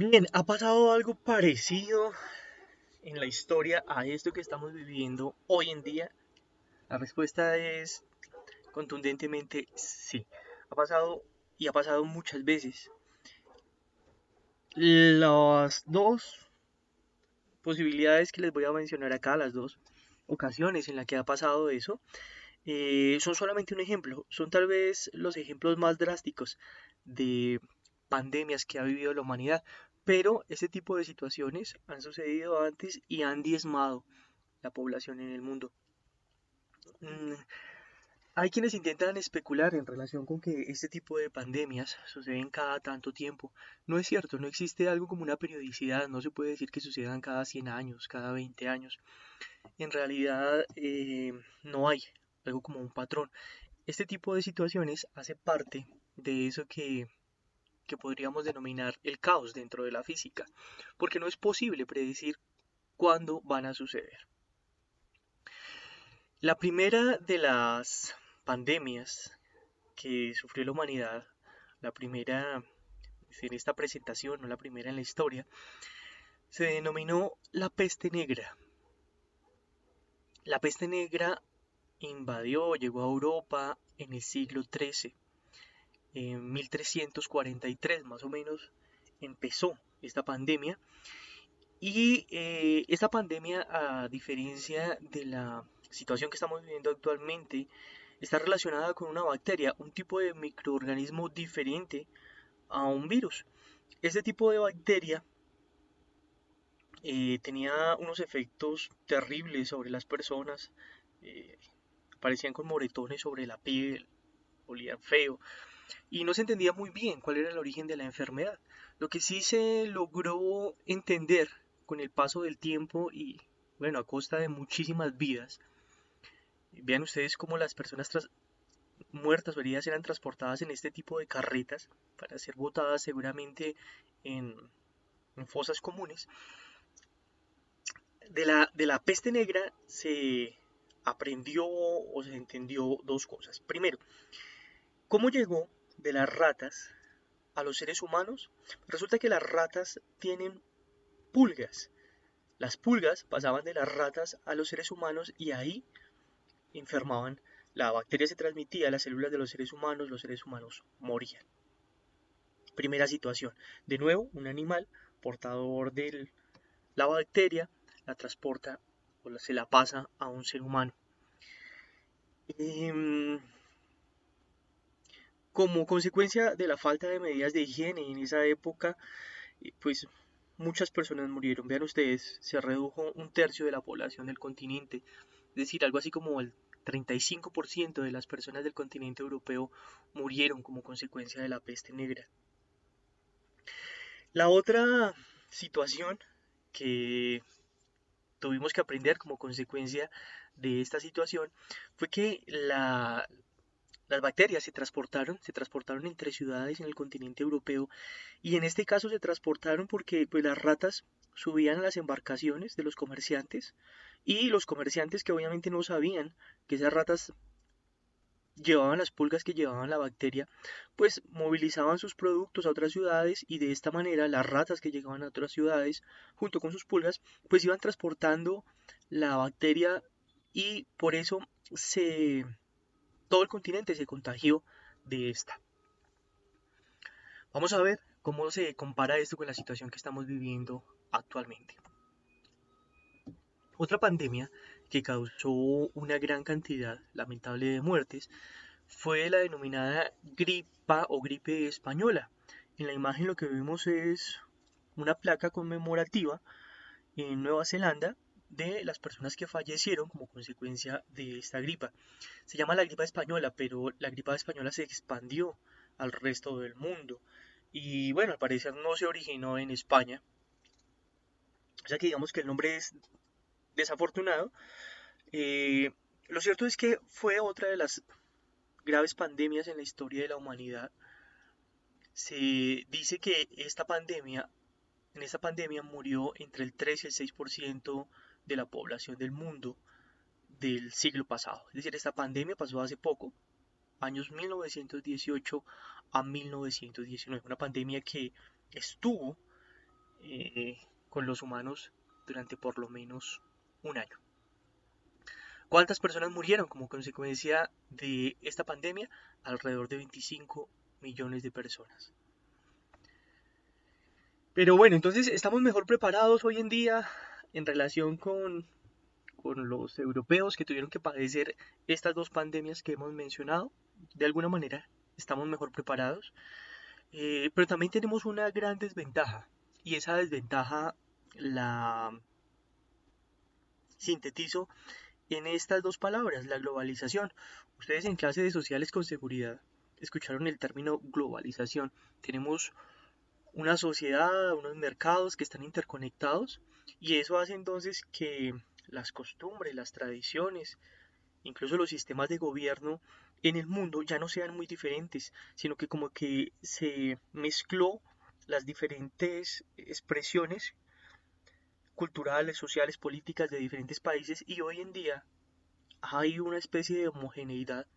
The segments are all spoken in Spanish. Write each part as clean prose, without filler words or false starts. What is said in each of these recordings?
Bien, ¿ha pasado algo parecido en la historia a esto que estamos viviendo hoy en día? La respuesta es contundentemente sí. Ha pasado y ha pasado muchas veces. Las dos posibilidades que les voy a mencionar acá, las dos ocasiones en las que ha pasado eso, son solamente un ejemplo. Son tal vez los ejemplos más drásticos de pandemias que ha vivido la humanidad. Pero este tipo de situaciones han sucedido antes y han diezmado la población en el mundo. Mm, Hay quienes intentan especular en relación con que este tipo de pandemias suceden cada tanto tiempo. No es cierto, no existe algo como una periodicidad, no se puede decir que sucedan cada 100 años, cada 20 años. En realidad no hay algo como un patrón. Este tipo de situaciones hace parte de eso que podríamos denominar el caos dentro de la física, porque no es posible predecir cuándo van a suceder. La primera de las pandemias que sufrió la humanidad, la primera en esta presentación, no la primera en la historia, se denominó la peste negra. La peste negra invadió, llegó a Europa en el siglo XIII. En 1343 más o menos empezó esta pandemia. Y esta pandemia, a diferencia de la situación que estamos viviendo actualmente, está relacionada con una bacteria, un tipo de microorganismo diferente a un virus. Este tipo de bacteria tenía unos efectos terribles sobre las personas, eh, aparecían con moretones sobre la piel, olían feo, y no se entendía muy bien cuál era el origen de la enfermedad. Lo que sí se logró entender con el paso del tiempo y, bueno, a costa de muchísimas vidas, vean ustedes cómo las personas muertas o heridas eran transportadas en este tipo de carretas para ser botadas seguramente en, en fosas comunes. De la peste negra se aprendió o se entendió dos cosas. Primero, ¿cómo llegó de las ratas a los seres humanos? Resulta que las ratas tienen pulgas. Las pulgas pasaban de las ratas a los seres humanos y ahí enfermaban. La bacteria se transmitía a las células de los seres humanos morían. Primera situación. De nuevo, un animal portador de la bacteria la transporta o se la pasa a un ser humano. Em, Como consecuencia de la falta de medidas de higiene en esa época, pues muchas personas murieron. Vean ustedes, se redujo un tercio de la población del continente, es decir, algo así como el 35% de las personas del continente europeo murieron como consecuencia de la peste negra. La otra situación que tuvimos que aprender como consecuencia de esta situación fue que las bacterias se transportaron entre ciudades en el continente europeo y en este caso se transportaron porque pues, las ratas subían a las embarcaciones de los comerciantes y los comerciantes que obviamente no sabían que esas ratas llevaban las pulgas que llevaban la bacteria, pues movilizaban sus productos a otras ciudades y de esta manera las ratas que llegaban a otras ciudades junto con sus pulgas, pues iban transportando la bacteria y por eso se, todo el continente se contagió de esta. Vamos a ver cómo se compara esto con la situación que estamos viviendo actualmente. Otra pandemia que causó una gran cantidad lamentable de muertes fue la denominada gripa o gripe española. En la imagen lo que vemos es una placa conmemorativa en Nueva Zelanda de las personas que fallecieron como consecuencia de esta gripa. Se llama la gripa española, pero la gripa española se expandió al resto del mundo. Y bueno, al parecer no se originó en España. O sea que digamos que el nombre es desafortunado. Eh, lo cierto es que fue otra de las graves pandemias en la historia de la humanidad. Se dice que en esta pandemia murió entre el 3 y el 6% de la población del mundo del siglo pasado. Es decir, esta pandemia pasó hace poco, años 1918 a 1919, una pandemia que estuvo eh, con los humanos durante por lo menos un año. ¿Cuántas personas murieron como consecuencia de esta pandemia? Alrededor de 25 millones de personas. Pero bueno, entonces estamos mejor preparados hoy en día en relación con los europeos que tuvieron que padecer estas dos pandemias que hemos mencionado. De alguna manera estamos mejor preparados. Pero también tenemos una gran desventaja y esa desventaja la sintetizo en estas dos palabras, la globalización. Ustedes en clase de sociales con seguridad escucharon el término globalización. Tenemos una sociedad, unos mercados que están interconectados y eso hace entonces que las costumbres, las tradiciones, incluso los sistemas de gobierno en el mundo ya no sean muy diferentes, sino que como que se mezcló las diferentes expresiones culturales, sociales, políticas de diferentes países y hoy en día hay una especie de homogeneidad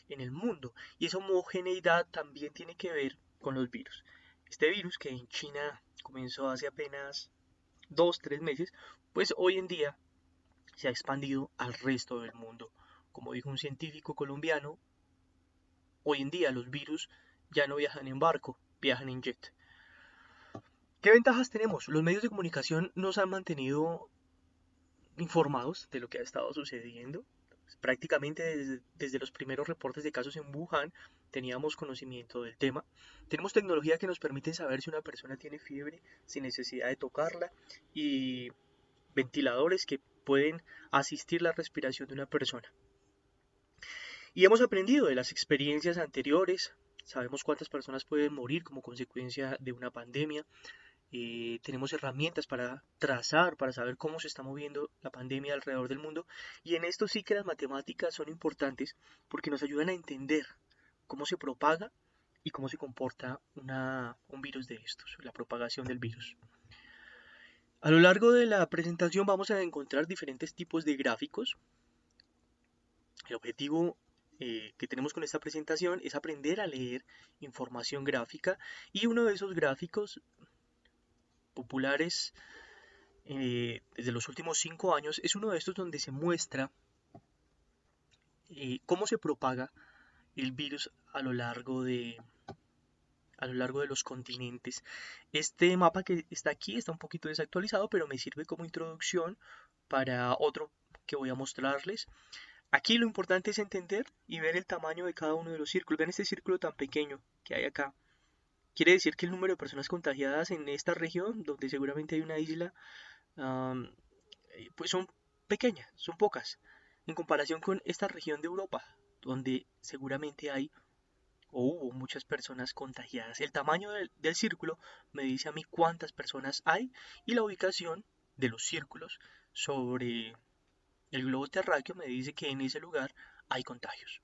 en el mundo y esa homogeneidad también tiene que ver con los virus. Este virus que en China comenzó hace apenas 2, 3 meses, pues hoy en día se ha expandido al resto del mundo. Como dijo un científico colombiano, hoy en día los virus ya no viajan en barco, viajan en jet. ¿Qué ventajas tenemos? Los medios de comunicación nos han mantenido informados de lo que ha estado sucediendo. Prácticamente desde los primeros reportes de casos en Wuhan teníamos conocimiento del tema. Tenemos tecnología que nos permite saber si una persona tiene fiebre sin necesidad de tocarla y ventiladores que pueden asistir la respiración de una persona. Y hemos aprendido de las experiencias anteriores, sabemos cuántas personas pueden morir como consecuencia de una pandemia, tenemos herramientas para trazar, para saber cómo se está moviendo la pandemia alrededor del mundo. Y en esto sí que las matemáticas son importantes porque nos ayudan a entender cómo se propaga y cómo se comporta un virus de estos, la propagación del virus. A lo largo de la presentación vamos a encontrar diferentes tipos de gráficos. El objetivo que tenemos con esta presentación es aprender a leer información gráfica y uno de esos gráficos populares desde los últimos 5 años es uno de estos donde se muestra cómo se propaga el virus a lo largo de los continentes. Este mapa que está aquí está un poquito desactualizado, pero me sirve como introducción para otro que voy a mostrarles. Aquí lo importante es entender y ver el tamaño de cada uno de los círculos. Ven este círculo tan pequeño que hay acá. Quiere decir que el número de personas contagiadas en esta región, donde seguramente hay una isla, um, pues son pequeñas, son pocas, en comparación con esta región de Europa, donde seguramente hay o hubo muchas personas contagiadas. El tamaño del círculo me dice a mí cuántas personas hay y la ubicación de los círculos sobre el globo terráqueo me dice que en ese lugar hay contagios.